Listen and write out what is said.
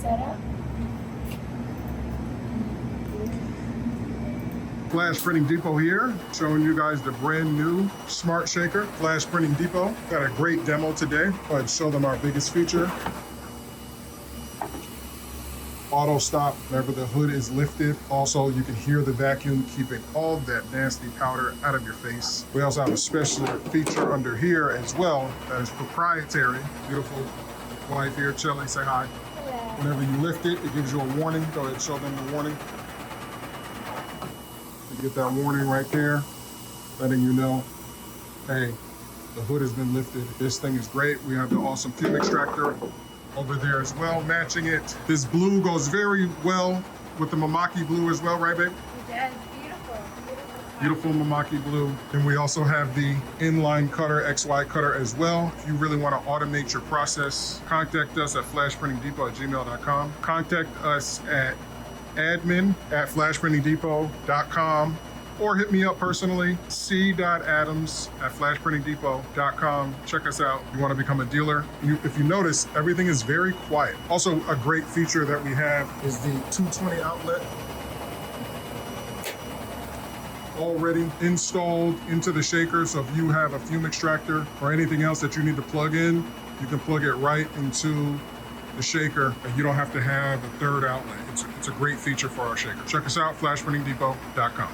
setup. Flash Printing Depot here, showing you guys the brand new Smart Shaker, Flash Printing Depot. Got a great demo today. Go ahead and show them our biggest feature. Auto stop whenever the hood is lifted. Also, you can hear the vacuum keeping all that nasty powder out of your face. We also have a special feature under here as well that is proprietary. Beautiful wife here, Chelly, say hi. Hello. Whenever you lift it, it gives you a warning. Go ahead and show them the warning. You get that warning right there, letting you know, hey, the hood has been lifted. This thing is great. We have the awesome fume extractor over there as well, matching it. This blue goes very well with the Mamaki blue as well, right, babe? It does. Beautiful. Beautiful Mamaki blue. And we also have the inline cutter, XY cutter as well. If you really want to automate your process, contact us at flashprintingdepot@gmail.com. Contact us at admin@flashprintingdepot.com or hit me up personally, c.adams@flashprintingdepot.com. Check us out. If you want to become a dealer. If you notice, everything is very quiet. Also, a great feature that we have is the 220 outlet already installed into the shaker. So if you have a fume extractor or anything else that you need to plug in, you can plug it right into the shaker and you don't have to have a third outlet. It's a great feature for our shaker. Check us out, flashprintingdepot.com.